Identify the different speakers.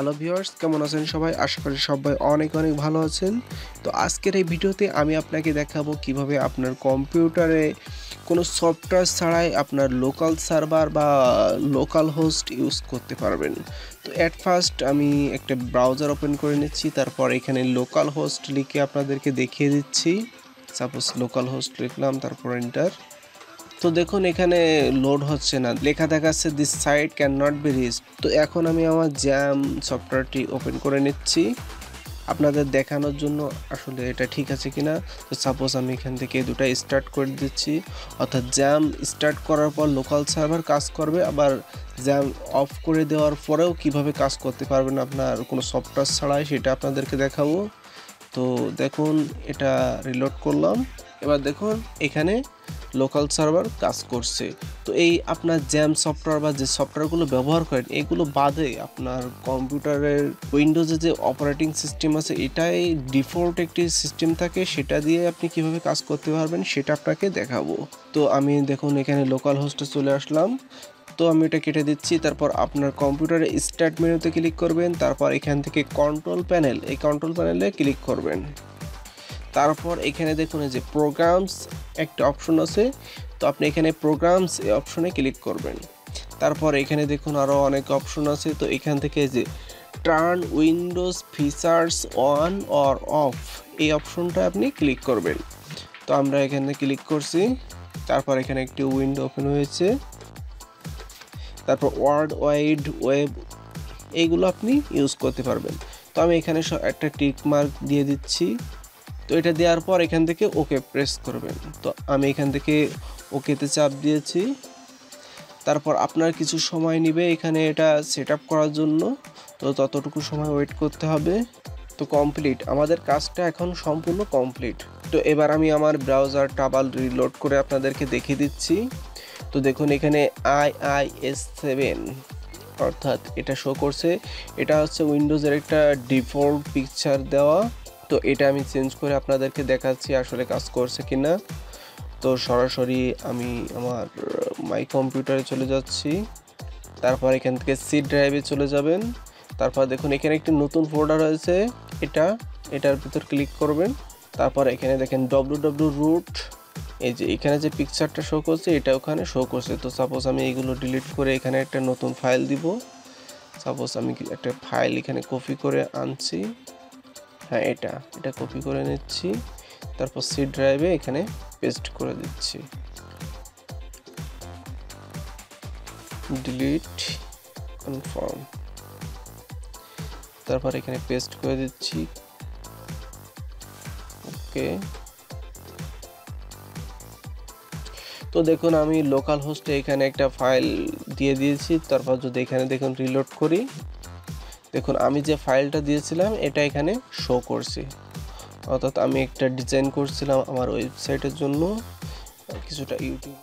Speaker 1: Hello viewers, কেমন আছেন সবাই? আশা করি সবাই অনেক ভালো আছেন। তো আজকের এই ভিডিওতে আমি আপনাকে দেখাবো কিভাবে আপনার কম্পিউটারে কোনো সফটওয়্যার ছাড়াই আপনার লোকাল সার্ভার বা লোকাল হোস্ট ইউজ করতে পারবেন। তো এট ফার্স্ট আমি একটা ব্রাউজার ওপেন করে নিচ্ছি, তারপর এখানে লোকাল হোস্ট লিখে আপনাদেরকে দেখিয়ে দিচ্ছি। সাপোজ লোকাল হোস্ট লিখলাম, তারপর এন্টার। তো দেখুন এখানে লোড হচ্ছে না, লেখা দেখাচ্ছে this site can not be reached. তো এখন আমি আমার জ্যাম সফটওয়্যারটি ওপেন করে নিচ্ছি আপনাদের দেখানোর জন্য আসলে এটা ঠিক আছে কিনা। তো সাপোজ আমি এখান থেকে দুটা স্টার্ট করে দিচ্ছি, অর্থাৎ জ্যাম স্টার্ট করার পর লোকাল সার্ভার কাজ করবে, আবার জ্যাম অফ করে দেওয়ার পরেও কিভাবে কাজ করতে পারবেন আপনার কোনো সফটওয়্যার ছাড়াই সেটা আপনাদেরকে দেখাবো। তো দেখুন এটা রিলোড করলাম, এবার দেখুন এখানে লোকাল সার্ভার কাজ করছে। তো এই আপনার জ্যাম সফটওয়্যার বা যে সফটওয়্যারগুলো ব্যবহার করেন এগুলো বাদে আপনার কম্পিউটারের উইন্ডোজে যে অপারেটিং সিস্টেম আছে এটাই ডিফল্ট একটি সিস্টেম থাকে, সেটা দিয়ে আপনি কিভাবে কাজ করতে পারবেন সেটা আপনাকে দেখাবো। তো আমি দেখুন এখানে লোকাল হোস্টে চলে আসলাম, তো আমি এটা কেটে দিচ্ছি। তারপর আপনার কম্পিউটারে স্টার্ট মেনুতে ক্লিক করবেন, তারপর এখান থেকে কন্ট্রোল প্যানেল, এই কন্ট্রোল প্যানেলে ক্লিক করবেন। তারপর এখানে দেখুন এই যে প্রোগ্রামস একটা অপশন আছে, তো আপনি এখানে প্রোগ্রামস এই অপশনে ক্লিক করবেন। তারপর এখানে দেখুন আরও অনেক অপশন আছে, তো এখান থেকে যে turn Windows features on or of এই অপশনটা আপনি ক্লিক করবেন। তো আমরা এখানে ক্লিক করছি, তারপর এখানে একটি উইন্ডো ওপেন হয়েছে। তারপর ওয়ার্ল্ড ওয়াইড ওয়েব এইগুলো আপনি ইউজ করতে পারবেন। তো আমি এখানে একটা টিক মার্ক দিয়ে দিচ্ছি। তো এটা দেওয়ার পর এখান থেকে ওকে প্রেস করবেন। তো আমি এখান থেকে ওকেতে চাপ দিয়েছি। তারপর আপনার কিছু সময় নেবে এখানে এটা সেট আপ করার জন্য, তো ততটুকু সময় ওয়েট করতে হবে। তো কমপ্লিট, আমাদের কাজটা এখন সম্পূর্ণ কমপ্লিট। তো এবার আমি আমার ব্রাউজারটা আবার রিলোড করে আপনাদেরকে দেখিয়ে দিচ্ছি। তো দেখুন এখানে IIS7 অর্থাৎ এটা শো করছে, এটা হচ্ছে উইন্ডোজের একটা ডিফল্ট পিকচার দেওয়া। তো এটা আমি চেঞ্জ করে আপনাদেরকে দেখাচ্ছি আসলে কাজ করছে কিনা। তো সরাসরি আমি আমার মাই কম্পিউটারে চলে যাচ্ছি, তারপর এখান থেকে সি ড্রাইভে চলে যাবেন। তারপর দেখুন এখানে একটি নতুন ফোল্ডার রয়েছে, এটার ভিতর ক্লিক করবেন। তারপর এখানে দেখেন www রুট, এই যে এখানে যে পিকচারটা শো করছে এটা ওখানে শো করছে। তো সাপোজ আমি এইগুলো ডিলিট করে এখানে একটা নতুন ফাইল দিব। সাপোজ আমি একটা ফাইল এখানে কপি করে আনছি, হ্যাঁ এটা কপি করে নিচ্ছি, তারপর সি ড্রাইভে এখানে পেস্ট করে দিচ্ছি, ডিলিট কনফার্ম, তারপর এখানে পেস্ট করে দিচ্ছি, ওকে। তো দেখুন আমি লোকাল হোস্টে এখানে একটা ফাইল দিয়ে দিয়েছি। তারপর যদি এখানে দেখুন রিলোড করি, দেখুন আমি যে ফাইলটা দিয়েছিলাম এটা এখানে শো করছে। অর্থাৎ আমি একটা ডিজাইন করছিলাম আমার ওয়েবসাইটের জন্য, কিছুটা ইউটিউব